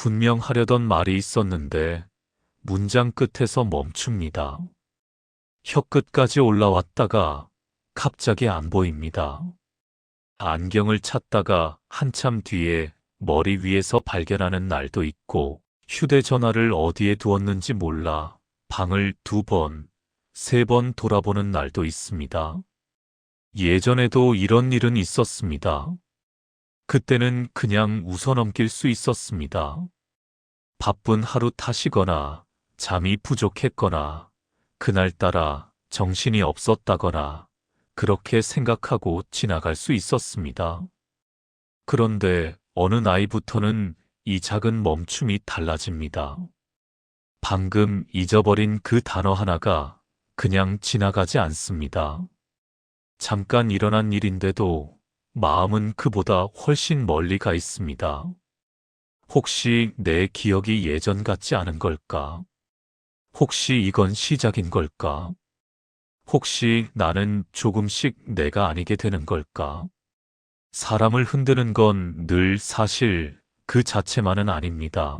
분명 하려던 말이 있었는데 문장 끝에서 멈춥니다. 혀끝까지 올라왔다가 갑자기 안 보입니다. 안경을 찾다가 한참 뒤에 머리 위에서 발견하는 날도 있고 휴대전화를 어디에 두었는지 몰라 방을 2번, 3번 돌아보는 날도 있습니다. 예전에도 이런 일은 있었습니다. 그때는 그냥 웃어넘길 수 있었습니다. 바쁜 하루 탓이거나 잠이 부족했거나 그날따라 정신이 없었다거나 그렇게 생각하고 지나갈 수 있었습니다. 그런데 어느 날부터는 이 작은 멈춤이 달라집니다. 방금 잊어버린 그 단어 하나가 그냥 지나가지 않습니다. 잠깐 일어난 일인데도 마음은 그보다 훨씬 멀리 가 있습니다. 혹시 내 기억이 예전 같지 않은 걸까? 혹시 이건 시작인 걸까? 혹시 나는 조금씩 내가 아니게 되는 걸까? 사람을 흔드는 건 늘 사실 그 자체만은 아닙니다.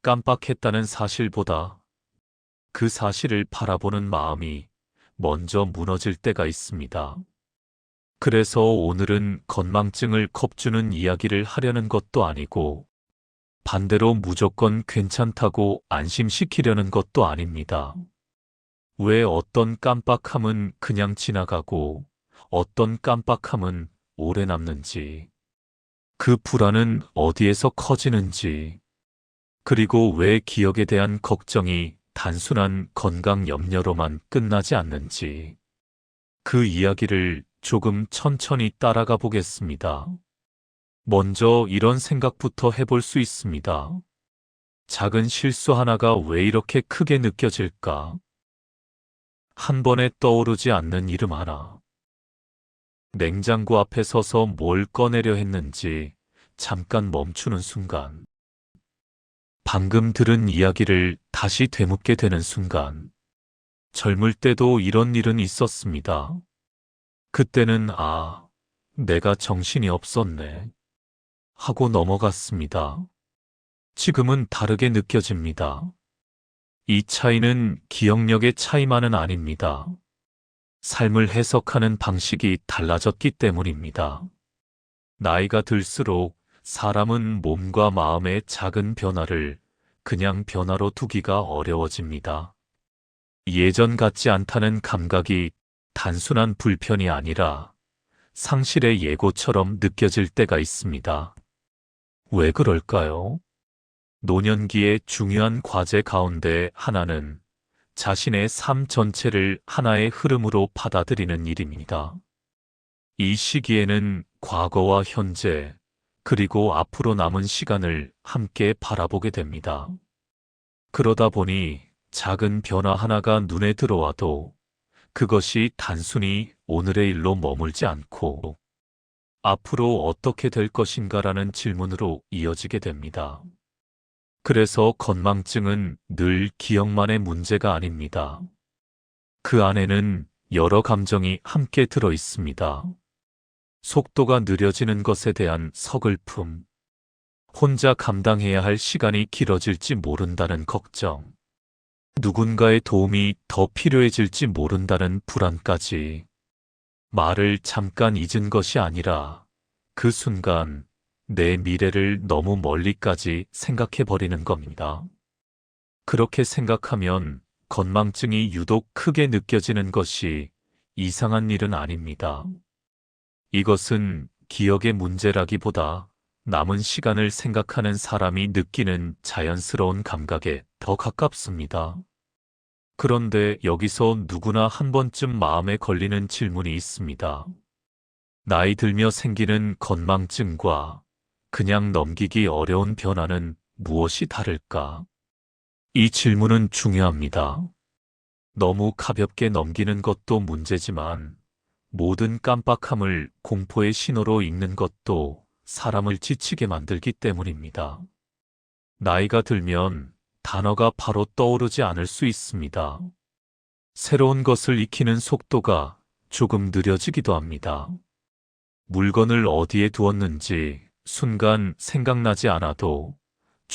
깜빡했다는 사실보다 그 사실을 바라보는 마음이 먼저 무너질 때가 있습니다. 그래서 오늘은 건망증을 겁주는 이야기를 하려는 것도 아니고 반대로 무조건 괜찮다고 안심시키려는 것도 아닙니다. 왜 어떤 깜빡함은 그냥 지나가고 어떤 깜빡함은 오래 남는지, 그 불안은 어디에서 커지는지, 그리고 왜 기억에 대한 걱정이 단순한 건강 염려로만 끝나지 않는지, 그 이야기를 조금 천천히 따라가 보겠습니다. 먼저 이런 생각부터 해볼 수 있습니다. 작은 실수 하나가 왜 이렇게 크게 느껴질까? 한 번에 떠오르지 않는 이름 하나. 냉장고 앞에 서서 뭘 꺼내려 했는지 잠깐 멈추는 순간. 방금 들은 이야기를 다시 되묻게 되는 순간. 젊을 때도 이런 일은 있었습니다. 그때는 내가 정신이 없었네 하고 넘어갔습니다. 지금은 다르게 느껴집니다. 이 차이는 기억력의 차이만은 아닙니다. 삶을 해석하는 방식이 달라졌기 때문입니다. 나이가 들수록 사람은 몸과 마음의 작은 변화를 그냥 변화로 두기가 어려워집니다. 예전 같지 않다는 감각이 단순한 불편이 아니라 상실의 예고처럼 느껴질 때가 있습니다. 왜 그럴까요? 노년기의 중요한 과제 가운데 하나는 자신의 삶 전체를 하나의 흐름으로 받아들이는 일입니다. 이 시기에는 과거와 현재, 그리고 앞으로 남은 시간을 함께 바라보게 됩니다. 그러다 보니 작은 변화 하나가 눈에 들어와도 그것이 단순히 오늘의 일로 머물지 않고 앞으로 어떻게 될 것인가라는 질문으로 이어지게 됩니다. 그래서 건망증은 늘 기억만의 문제가 아닙니다. 그 안에는 여러 감정이 함께 들어 있습니다. 속도가 느려지는 것에 대한 서글픔, 혼자 감당해야 할 시간이 길어질지 모른다는 걱정, 누군가의 도움이 더 필요해질지 모른다는 불안까지, 말을 잠깐 잊은 것이 아니라 그 순간 내 미래를 너무 멀리까지 생각해버리는 겁니다. 그렇게 생각하면 건망증이 유독 크게 느껴지는 것이 이상한 일은 아닙니다. 이것은 기억의 문제라기보다 남은 시간을 생각하는 사람이 느끼는 자연스러운 감각에 더 가깝습니다. 그런데 여기서 누구나 한 번쯤 마음에 걸리는 질문이 있습니다. 나이 들며 생기는 건망증과 그냥 넘기기 어려운 변화는 무엇이 다를까? 이 질문은 중요합니다. 너무 가볍게 넘기는 것도 문제지만 모든 깜빡함을 공포의 신호로 읽는 것도 사람을 지치게 만들기 때문입니다. 나이가 들면 단어가 바로 떠오르지 않을 수 있습니다. 새로운 것을 익히는 속도가 조금 느려지기도 합니다. 물건을 어디에 두었는지 순간 생각나지 않아도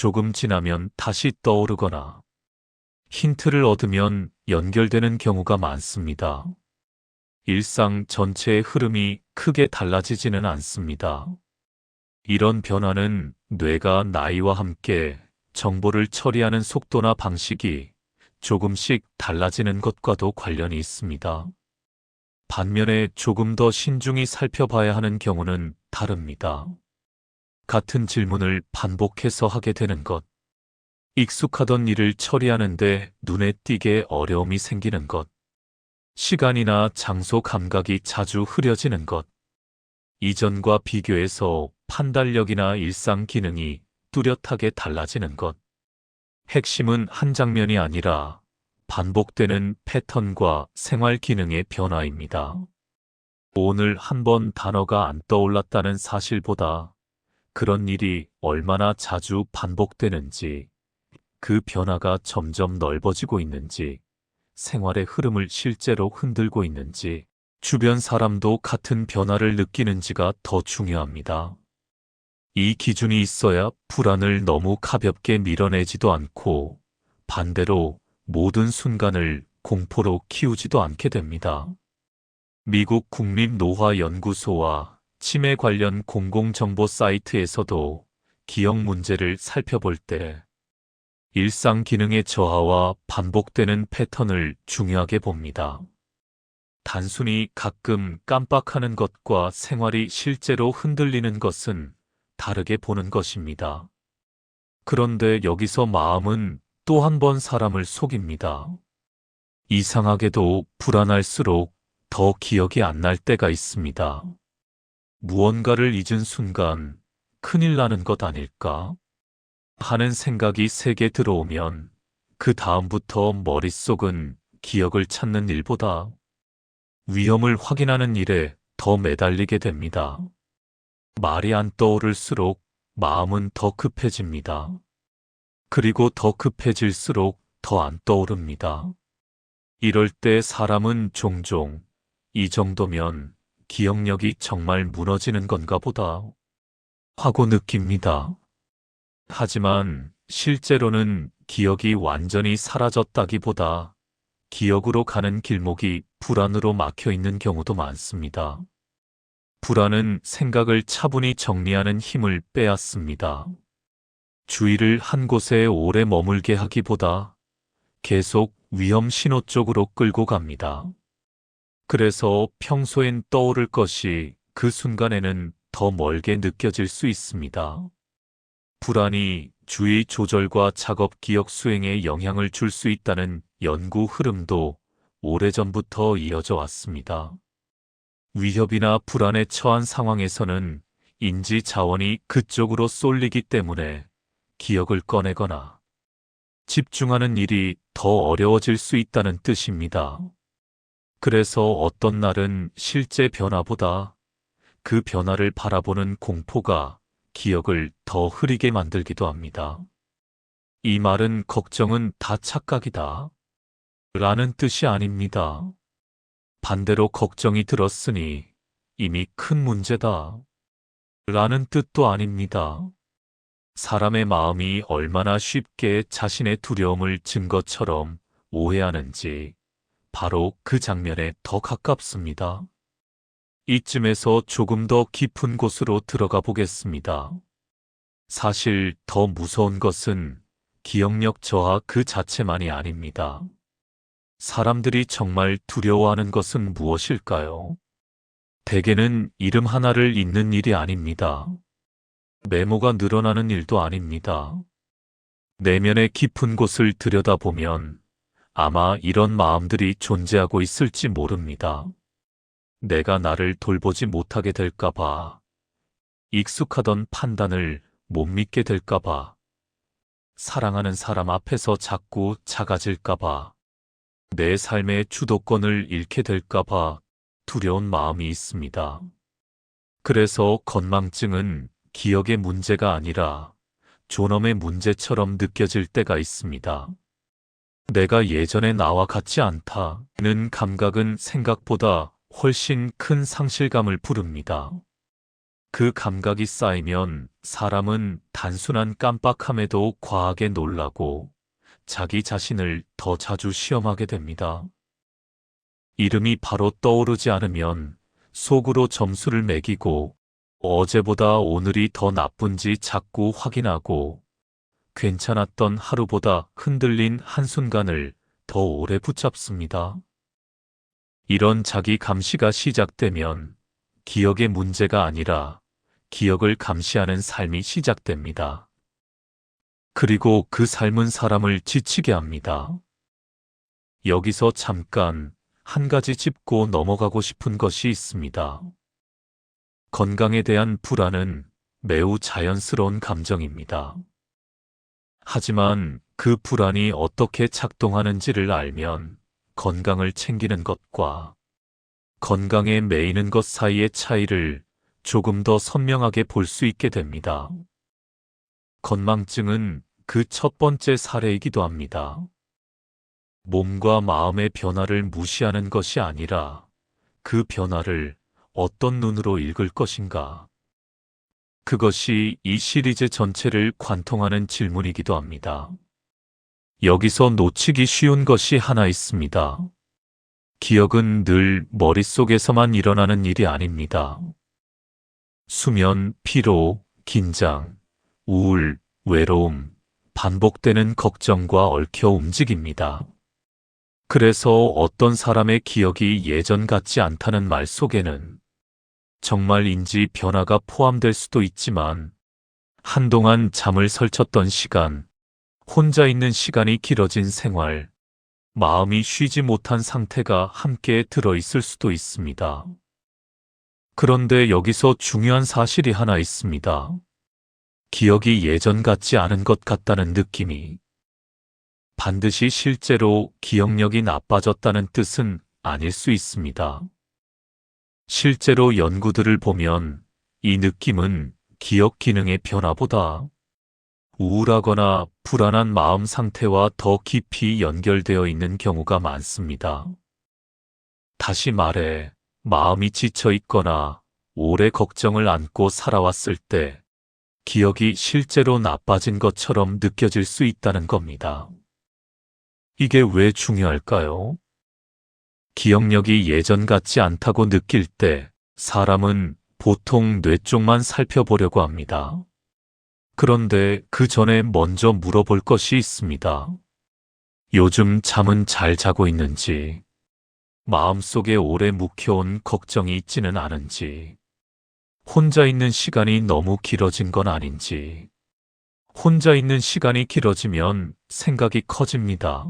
조금 지나면 다시 떠오르거나 힌트를 얻으면 연결되는 경우가 많습니다. 일상 전체의 흐름이 크게 달라지지는 않습니다. 이런 변화는 뇌가 나이와 함께 정보를 처리하는 속도나 방식이 조금씩 달라지는 것과도 관련이 있습니다. 반면에 조금 더 신중히 살펴봐야 하는 경우는 다릅니다. 같은 질문을 반복해서 하게 되는 것, 익숙하던 일을 처리하는데 눈에 띄게 어려움이 생기는 것, 시간이나 장소 감각이 자주 흐려지는 것, 이전과 비교해서 판단력이나 일상 기능이 뚜렷하게 달라지는 것. 핵심은 한 장면이 아니라 반복되는 패턴과 생활 기능의 변화입니다. 오늘 한 번 단어가 안 떠올랐다는 사실보다 그런 일이 얼마나 자주 반복되는지, 그 변화가 점점 넓어지고 있는지, 생활의 흐름을 실제로 흔들고 있는지, 주변 사람도 같은 변화를 느끼는지가 더 중요합니다. 이 기준이 있어야 불안을 너무 가볍게 밀어내지도 않고 반대로 모든 순간을 공포로 키우지도 않게 됩니다. 미국 국립노화연구소와 치매 관련 공공정보 사이트에서도 기억 문제를 살펴볼 때 일상 기능의 저하와 반복되는 패턴을 중요하게 봅니다. 단순히 가끔 깜빡하는 것과 생활이 실제로 흔들리는 것은 다르게 보는 것입니다. 그런데 여기서 마음은 또 한 번 사람을 속입니다. 이상하게도 불안할수록 더 기억이 안 날 때가 있습니다. 무언가를 잊은 순간 큰일 나는 것 아닐까 하는 생각이 세게 들어오면 그 다음부터 머릿속은 기억을 찾는 일보다 위험을 확인하는 일에 더 매달리게 됩니다. 말이 안 떠오를수록 마음은 더 급해집니다. 그리고 더 급해질수록 더 안 떠오릅니다. 이럴 때 사람은 종종 이 정도면 기억력이 정말 무너지는 건가 보다 하고 느낍니다. 하지만 실제로는 기억이 완전히 사라졌다기보다 기억으로 가는 길목이 불안으로 막혀 있는 경우도 많습니다. 불안은 생각을 차분히 정리하는 힘을 빼앗습니다. 주의를 한 곳에 오래 머물게 하기보다 계속 위험 신호 쪽으로 끌고 갑니다. 그래서 평소엔 떠오를 것이 그 순간에는 더 멀게 느껴질 수 있습니다. 불안이 주의 조절과 작업 기억 수행에 영향을 줄 수 있다는 연구 흐름도 오래전부터 이어져 왔습니다. 위협이나 불안에 처한 상황에서는 인지 자원이 그쪽으로 쏠리기 때문에 기억을 꺼내거나 집중하는 일이 더 어려워질 수 있다는 뜻입니다. 그래서 어떤 날은 실제 변화보다 그 변화를 바라보는 공포가 기억을 더 흐리게 만들기도 합니다. 이 말은 걱정은 다 착각이다 라는 뜻이 아닙니다. 반대로 걱정이 들었으니 이미 큰 문제다 라는 뜻도 아닙니다. 사람의 마음이 얼마나 쉽게 자신의 두려움을 증거처럼 오해하는지 바로 그 장면에 더 가깝습니다. 이쯤에서 조금 더 깊은 곳으로 들어가 보겠습니다. 사실 더 무서운 것은 기억력 저하 그 자체만이 아닙니다. 사람들이 정말 두려워하는 것은 무엇일까요? 대개는 이름 하나를 잊는 일이 아닙니다. 메모가 늘어나는 일도 아닙니다. 내면의 깊은 곳을 들여다보면 아마 이런 마음들이 존재하고 있을지 모릅니다. 내가 나를 돌보지 못하게 될까봐, 익숙하던 판단을 못 믿게 될까봐, 사랑하는 사람 앞에서 자꾸 작아질까봐, 내 삶의 주도권을 잃게 될까봐 두려운 마음이 있습니다. 그래서 건망증은 기억의 문제가 아니라 존엄의 문제처럼 느껴질 때가 있습니다. 내가 예전의 나와 같지 않다는 감각은 생각보다 훨씬 큰 상실감을 부릅니다. 그 감각이 쌓이면 사람은 단순한 깜빡함에도 과하게 놀라고 자기 자신을 더 자주 시험하게 됩니다. 이름이 바로 떠오르지 않으면 속으로 점수를 매기고 어제보다 오늘이 더 나쁜지 자꾸 확인하고 괜찮았던 하루보다 흔들린 한순간을 더 오래 붙잡습니다. 이런 자기 감시가 시작되면 기억의 문제가 아니라 기억을 감시하는 삶이 시작됩니다. 그리고 그 삶은 사람을 지치게 합니다. 여기서 잠깐 한 가지 짚고 넘어가고 싶은 것이 있습니다. 건강에 대한 불안은 매우 자연스러운 감정입니다. 하지만 그 불안이 어떻게 작동하는지를 알면 건강을 챙기는 것과 건강에 매이는 것 사이의 차이를 조금 더 선명하게 볼 수 있게 됩니다. 건망증은 그 첫 번째 사례이기도 합니다. 몸과 마음의 변화를 무시하는 것이 아니라 그 변화를 어떤 눈으로 읽을 것인가. 그것이 이 시리즈 전체를 관통하는 질문이기도 합니다. 여기서 놓치기 쉬운 것이 하나 있습니다. 기억은 늘 머릿속에서만 일어나는 일이 아닙니다. 수면, 피로, 긴장, 우울, 외로움, 반복되는 걱정과 얽혀 움직입니다. 그래서 어떤 사람의 기억이 예전 같지 않다는 말 속에는 정말인지 변화가 포함될 수도 있지만 한동안 잠을 설쳤던 시간, 혼자 있는 시간이 길어진 생활, 마음이 쉬지 못한 상태가 함께 들어있을 수도 있습니다. 그런데 여기서 중요한 사실이 하나 있습니다. 기억이 예전 같지 않은 것 같다는 느낌이 반드시 실제로 기억력이 나빠졌다는 뜻은 아닐 수 있습니다. 실제로 연구들을 보면 이 느낌은 기억 기능의 변화보다 우울하거나 불안한 마음 상태와 더 깊이 연결되어 있는 경우가 많습니다. 다시 말해, 마음이 지쳐 있거나 오래 걱정을 안고 살아왔을 때 기억이 실제로 나빠진 것처럼 느껴질 수 있다는 겁니다. 이게 왜 중요할까요? 기억력이 예전 같지 않다고 느낄 때 사람은 보통 뇌 쪽만 살펴보려고 합니다. 그런데 그 전에 먼저 물어볼 것이 있습니다. 요즘 잠은 잘 자고 있는지, 마음속에 오래 묵혀온 걱정이 있지는 않은지, 혼자 있는 시간이 너무 길어진 건 아닌지, 혼자 있는 시간이 길어지면 생각이 커집니다.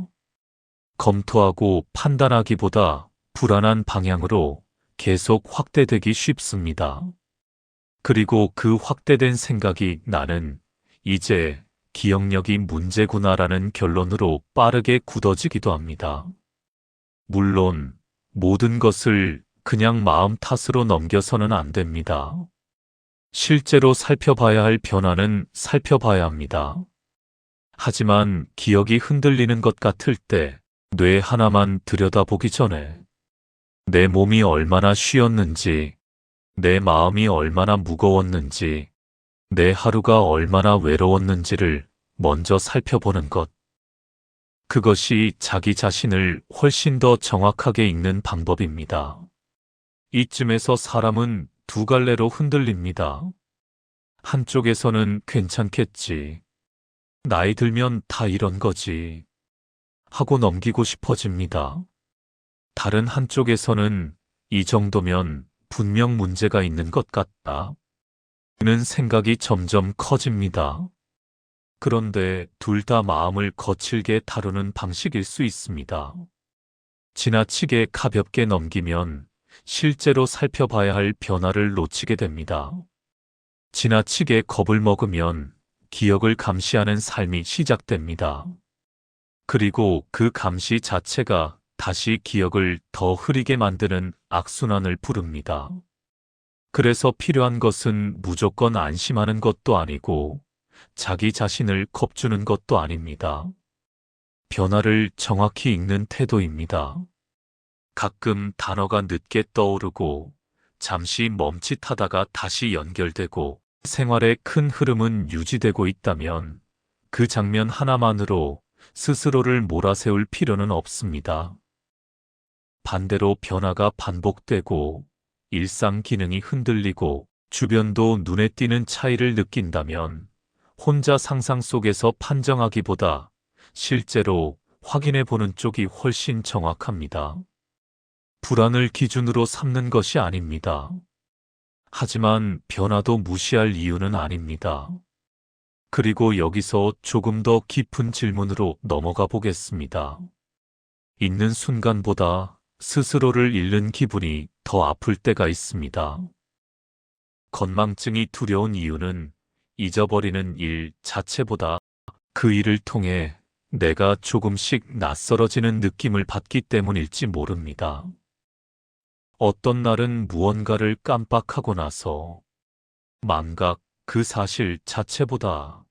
검토하고 판단하기보다 불안한 방향으로 계속 확대되기 쉽습니다. 그리고 그 확대된 생각이 나는 이제 기억력이 문제구나라는 결론으로 빠르게 굳어지기도 합니다. 물론 모든 것을 그냥 마음 탓으로 넘겨서는 안 됩니다. 실제로 살펴봐야 할 변화는 살펴봐야 합니다. 하지만 기억이 흔들리는 것 같을 때 뇌 하나만 들여다보기 전에 내 몸이 얼마나 쉬었는지, 내 마음이 얼마나 무거웠는지, 내 하루가 얼마나 외로웠는지를 먼저 살펴보는 것. 그것이 자기 자신을 훨씬 더 정확하게 읽는 방법입니다. 이쯤에서 사람은 두 갈래로 흔들립니다. 한쪽에서는 괜찮겠지. 나이 들면 다 이런 거지. 하고 넘기고 싶어집니다. 다른 한쪽에서는 이 정도면 분명 문제가 있는 것 같다. 는 생각이 점점 커집니다. 그런데 둘 다 마음을 거칠게 다루는 방식일 수 있습니다. 지나치게 가볍게 넘기면 실제로 살펴봐야 할 변화를 놓치게 됩니다. 지나치게 겁을 먹으면 기억을 감시하는 삶이 시작됩니다. 그리고 그 감시 자체가 다시 기억을 더 흐리게 만드는 악순환을 부릅니다. 그래서 필요한 것은 무조건 안심하는 것도 아니고 자기 자신을 겁주는 것도 아닙니다. 변화를 정확히 읽는 태도입니다. 가끔 단어가 늦게 떠오르고 잠시 멈칫하다가 다시 연결되고 생활의 큰 흐름은 유지되고 있다면 그 장면 하나만으로 스스로를 몰아세울 필요는 없습니다. 반대로 변화가 반복되고 일상 기능이 흔들리고 주변도 눈에 띄는 차이를 느낀다면 혼자 상상 속에서 판정하기보다 실제로 확인해 보는 쪽이 훨씬 정확합니다. 불안을 기준으로 삼는 것이 아닙니다. 하지만 변화도 무시할 이유는 아닙니다. 그리고 여기서 조금 더 깊은 질문으로 넘어가 보겠습니다. 있는 순간보다 스스로를 잃는 기분이 더 아플 때가 있습니다. 건망증이 두려운 이유는 잊어버리는 일 자체보다 그 일을 통해 내가 조금씩 낯설어지는 느낌을 받기 때문일지 모릅니다. 어떤 날은 무언가를 깜빡하고 나서 망각, 그 사실 자체보다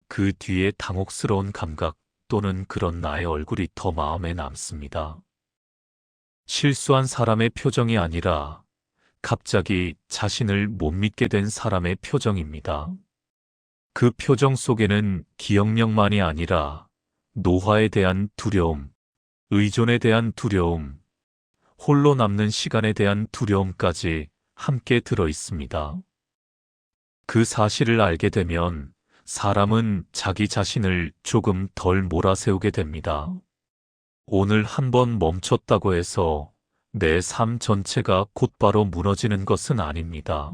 그 뒤에 당혹스러운 감각 또는 그런 나의 얼굴이 더 마음에 남습니다. 실수한 사람의 표정이 아니라 갑자기 자신을 못 믿게 된 사람의 표정입니다. 그 표정 속에는 기억력만이 아니라 노화에 대한 두려움, 의존에 대한 두려움, 홀로 남는 시간에 대한 두려움까지 함께 들어 있습니다. 그 사실을 알게 되면 사람은 자기 자신을 조금 덜 몰아세우게 됩니다. 오늘 한번 멈췄다고 해서 내 삶 전체가 곧바로 무너지는 것은 아닙니다.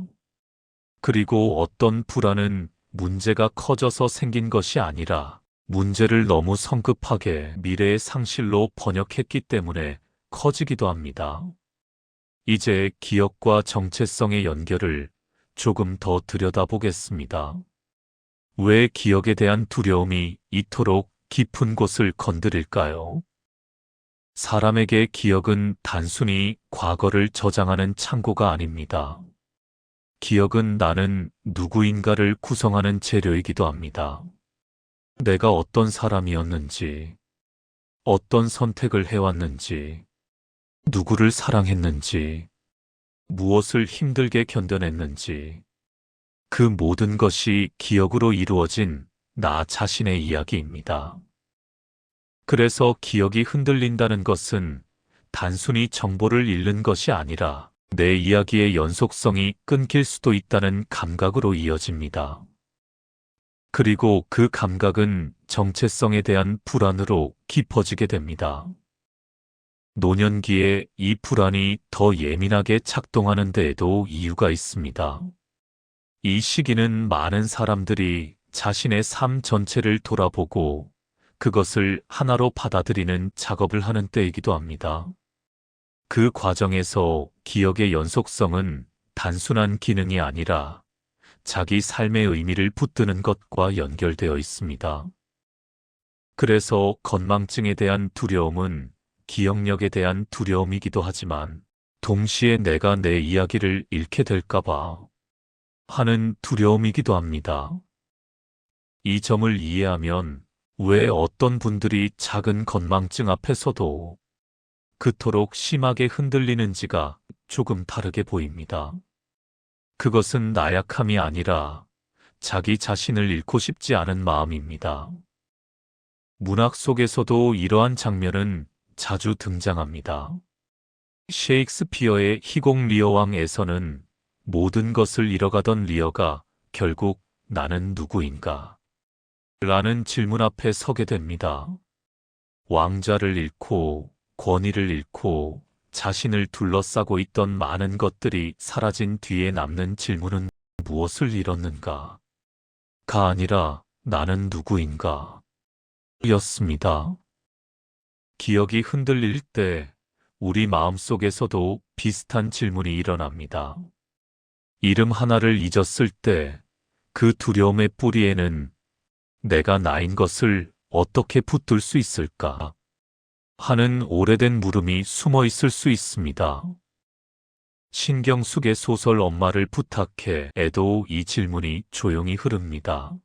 그리고 어떤 불안은 문제가 커져서 생긴 것이 아니라 문제를 너무 성급하게 미래의 상실로 번역했기 때문에 커지기도 합니다. 이제 기억과 정체성의 연결을 조금 더 들여다보겠습니다. 왜 기억에 대한 두려움이 이토록 깊은 곳을 건드릴까요? 사람에게 기억은 단순히 과거를 저장하는 창고가 아닙니다. 기억은 나는 누구인가를 구성하는 재료이기도 합니다. 내가 어떤 사람이었는지, 어떤 선택을 해왔는지, 누구를 사랑했는지, 무엇을 힘들게 견뎌냈는지, 그 모든 것이 기억으로 이루어진 나 자신의 이야기입니다. 그래서 기억이 흔들린다는 것은 단순히 정보를 잃는 것이 아니라 내 이야기의 연속성이 끊길 수도 있다는 감각으로 이어집니다. 그리고 그 감각은 정체성에 대한 불안으로 깊어지게 됩니다. 노년기에 이 불안이 더 예민하게 작동하는 데에도 이유가 있습니다. 이 시기는 많은 사람들이 자신의 삶 전체를 돌아보고 그것을 하나로 받아들이는 작업을 하는 때이기도 합니다. 그 과정에서 기억의 연속성은 단순한 기능이 아니라 자기 삶의 의미를 붙드는 것과 연결되어 있습니다. 그래서 건망증에 대한 두려움은 기억력에 대한 두려움이기도 하지만 동시에 내가 내 이야기를 잃게 될까봐 하는 두려움이기도 합니다. 이 점을 이해하면 왜 어떤 분들이 작은 건망증 앞에서도 그토록 심하게 흔들리는지가 조금 다르게 보입니다. 그것은 나약함이 아니라 자기 자신을 잃고 싶지 않은 마음입니다. 문학 속에서도 이러한 장면은 자주 등장합니다. 셰익스피어의 희곡 리어왕에서는 모든 것을 잃어가던 리어가 결국 나는 누구인가? 라는 질문 앞에 서게 됩니다. 왕좌를 잃고 권위를 잃고 자신을 둘러싸고 있던 많은 것들이 사라진 뒤에 남는 질문은 무엇을 잃었는가? 가 아니라 나는 누구인가? 였습니다. 기억이 흔들릴 때 우리 마음속에서도 비슷한 질문이 일어납니다. 이름 하나를 잊었을 때 그 두려움의 뿌리에는 내가 나인 것을 어떻게 붙들 수 있을까? 하는 오래된 물음이 숨어 있을 수 있습니다. 신경숙의 소설 엄마를 부탁해 에도 이 질문이 조용히 흐릅니다.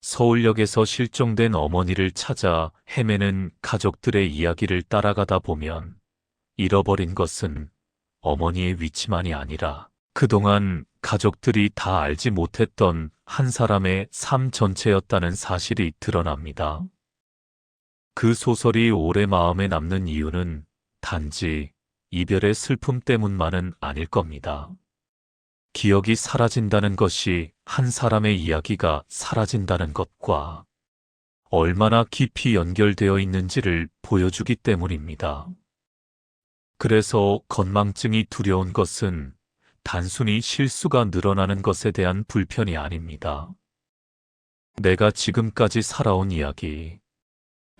서울역에서 실종된 어머니를 찾아 헤매는 가족들의 이야기를 따라가다 보면 잃어버린 것은 어머니의 위치만이 아니라 그동안 가족들이 다 알지 못했던 한 사람의 삶 전체였다는 사실이 드러납니다. 그 소설이 오래 마음에 남는 이유는 단지 이별의 슬픔 때문만은 아닐 겁니다. 기억이 사라진다는 것이 한 사람의 이야기가 사라진다는 것과 얼마나 깊이 연결되어 있는지를 보여주기 때문입니다. 그래서 건망증이 두려운 것은 단순히 실수가 늘어나는 것에 대한 불편이 아닙니다. 내가 지금까지 살아온 이야기,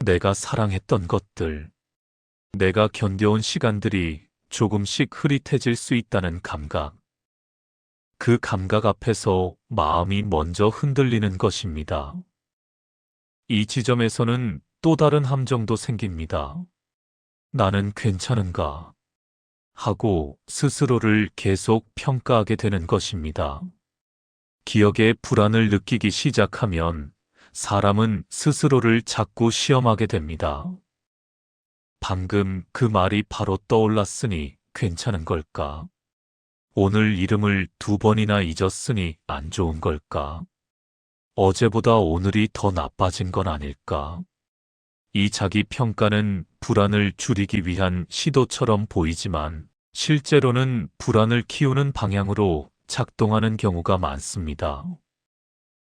내가 사랑했던 것들, 내가 견뎌온 시간들이 조금씩 흐릿해질 수 있다는 감각. 그 감각 앞에서 마음이 먼저 흔들리는 것입니다. 이 지점에서는 또 다른 함정도 생깁니다. 나는 괜찮은가? 하고 스스로를 계속 평가하게 되는 것입니다. 기억에 불안을 느끼기 시작하면 사람은 스스로를 자꾸 시험하게 됩니다. 방금 그 말이 바로 떠올랐으니 괜찮은 걸까? 오늘 이름을 2번이나 잊었으니 안 좋은 걸까? 어제보다 오늘이 더 나빠진 건 아닐까? 이 자기 평가는 불안을 줄이기 위한 시도처럼 보이지만 실제로는 불안을 키우는 방향으로 작동하는 경우가 많습니다.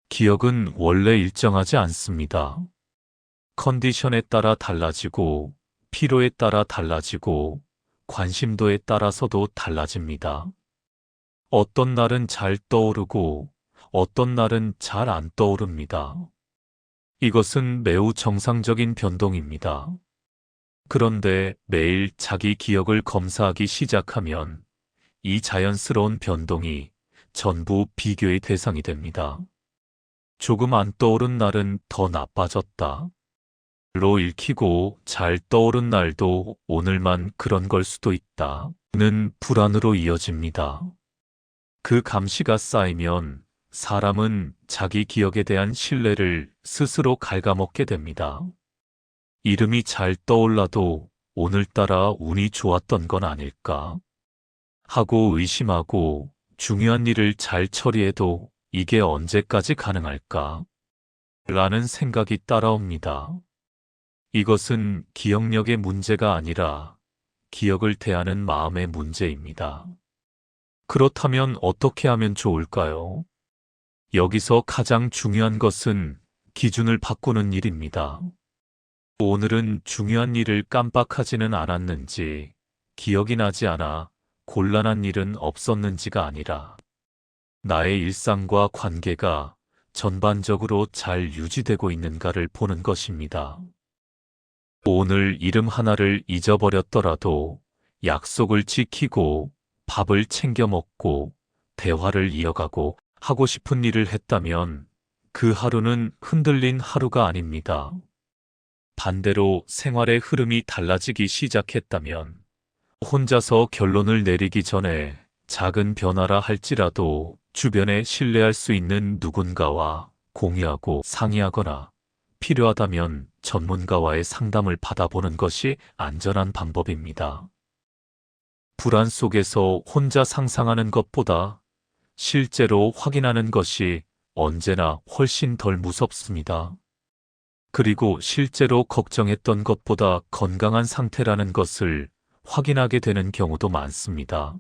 기억은 원래 일정하지 않습니다. 컨디션에 따라 달라지고 피로에 따라 달라지고 관심도에 따라서도 달라집니다. 어떤 날은 잘 떠오르고 어떤 날은 잘 안 떠오릅니다. 이것은 매우 정상적인 변동입니다. 그런데 매일 자기 기억을 검사하기 시작하면 이 자연스러운 변동이 전부 비교의 대상이 됩니다. 조금 안 떠오른 날은 더 나빠졌다. 로 읽히고 잘 떠오른 날도 오늘만 그런 걸 수도 있다. 는 불안으로 이어집니다. 그 감시가 쌓이면 사람은 자기 기억에 대한 신뢰를 스스로 갉아먹게 됩니다. 이름이 잘 떠올라도 오늘따라 운이 좋았던 건 아닐까? 하고 의심하고 중요한 일을 잘 처리해도 이게 언제까지 가능할까? 라는 생각이 따라옵니다. 이것은 기억력의 문제가 아니라 기억을 대하는 마음의 문제입니다. 그렇다면 어떻게 하면 좋을까요? 여기서 가장 중요한 것은 기준을 바꾸는 일입니다. 오늘은 중요한 일을 깜빡하지는 않았는지, 기억이 나지 않아 곤란한 일은 없었는지가 아니라 나의 일상과 관계가 전반적으로 잘 유지되고 있는가를 보는 것입니다. 오늘 이름 하나를 잊어버렸더라도 약속을 지키고 밥을 챙겨 먹고 대화를 이어가고 하고 싶은 일을 했다면 그 하루는 흔들린 하루가 아닙니다. 반대로 생활의 흐름이 달라지기 시작했다면 혼자서 결론을 내리기 전에 작은 변화라 할지라도 주변에 신뢰할 수 있는 누군가와 공유하고 상의하거나 필요하다면 전문가와의 상담을 받아보는 것이 안전한 방법입니다. 불안 속에서 혼자 상상하는 것보다 실제로 확인하는 것이 언제나 훨씬 덜 무섭습니다. 그리고 실제로 걱정했던 것보다 건강한 상태라는 것을 확인하게 되는 경우도 많습니다.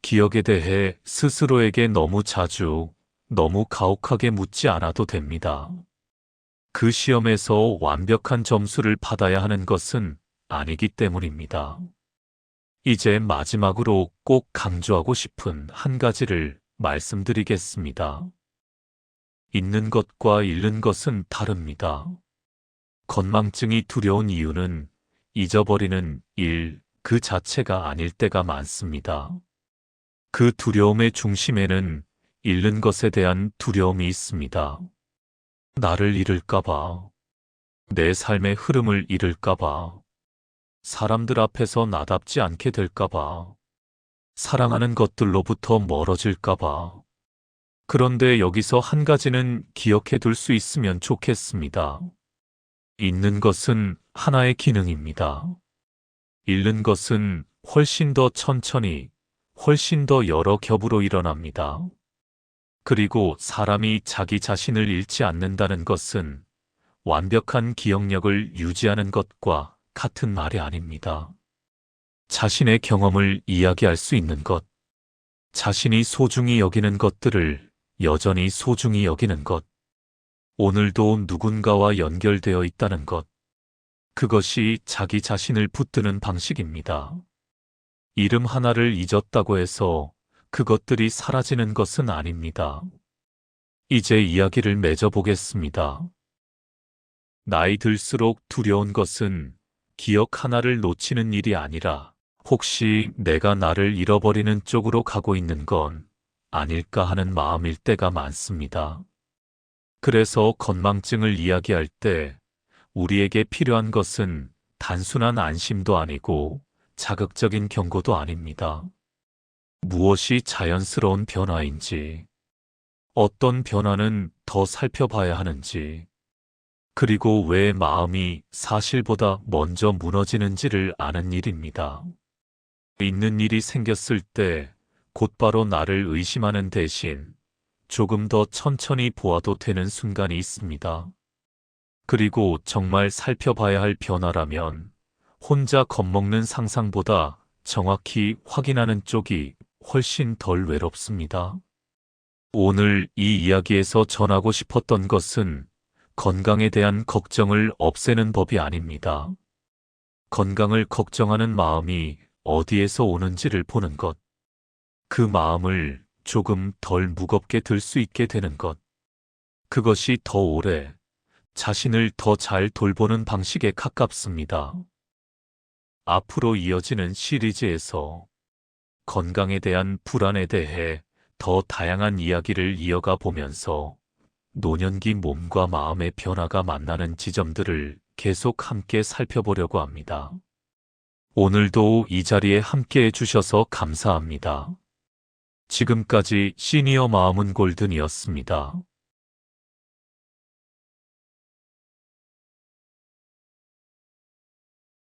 기억에 대해 스스로에게 너무 자주, 너무 가혹하게 묻지 않아도 됩니다. 그 시험에서 완벽한 점수를 받아야 하는 것은 아니기 때문입니다. 이제 마지막으로 꼭 강조하고 싶은 한 가지를 말씀드리겠습니다. 있는 것과 잃는 것은 다릅니다. 건망증이 두려운 이유는 잊어버리는 일 그 자체가 아닐 때가 많습니다. 그 두려움의 중심에는 잃는 것에 대한 두려움이 있습니다. 나를 잃을까봐, 내 삶의 흐름을 잃을까봐, 사람들 앞에서 나답지 않게 될까봐, 사랑하는 것들로부터 멀어질까봐. 그런데 여기서 한 가지는 기억해 둘 수 있으면 좋겠습니다. 잊는 것은 하나의 기능입니다. 잃는 것은 훨씬 더 천천히, 훨씬 더 여러 겹으로 일어납니다. 그리고 사람이 자기 자신을 잃지 않는다는 것은 완벽한 기억력을 유지하는 것과 같은 말이 아닙니다. 자신의 경험을 이야기할 수 있는 것, 자신이 소중히 여기는 것들을 여전히 소중히 여기는 것, 오늘도 누군가와 연결되어 있다는 것, 그것이 자기 자신을 붙드는 방식입니다. 이름 하나를 잊었다고 해서 그것들이 사라지는 것은 아닙니다. 이제 이야기를 맺어보겠습니다. 나이 들수록 두려운 것은 기억 하나를 놓치는 일이 아니라 혹시 내가 나를 잃어버리는 쪽으로 가고 있는 건 아닐까 하는 마음일 때가 많습니다. 그래서 건망증을 이야기할 때 우리에게 필요한 것은 단순한 안심도 아니고 자극적인 경고도 아닙니다. 무엇이 자연스러운 변화인지, 어떤 변화는 더 살펴봐야 하는지, 그리고 왜 마음이 사실보다 먼저 무너지는지를 아는 일입니다. 있는 일이 생겼을 때 곧바로 나를 의심하는 대신 조금 더 천천히 보아도 되는 순간이 있습니다. 그리고 정말 살펴봐야 할 변화라면 혼자 겁먹는 상상보다 정확히 확인하는 쪽이 훨씬 덜 외롭습니다. 오늘 이 이야기에서 전하고 싶었던 것은 건강에 대한 걱정을 없애는 법이 아닙니다. 건강을 걱정하는 마음이 어디에서 오는지를 보는 것, 그 마음을 조금 덜 무겁게 들 수 있게 되는 것, 그것이 더 오래 자신을 더 잘 돌보는 방식에 가깝습니다. 앞으로 이어지는 시리즈에서 건강에 대한 불안에 대해 더 다양한 이야기를 이어가 보면서 노년기 몸과 마음의 변화가 만나는 지점들을 계속 함께 살펴보려고 합니다. 오늘도 이 자리에 함께 해주셔서 감사합니다. 지금까지 시니어 마음은 골든이었습니다.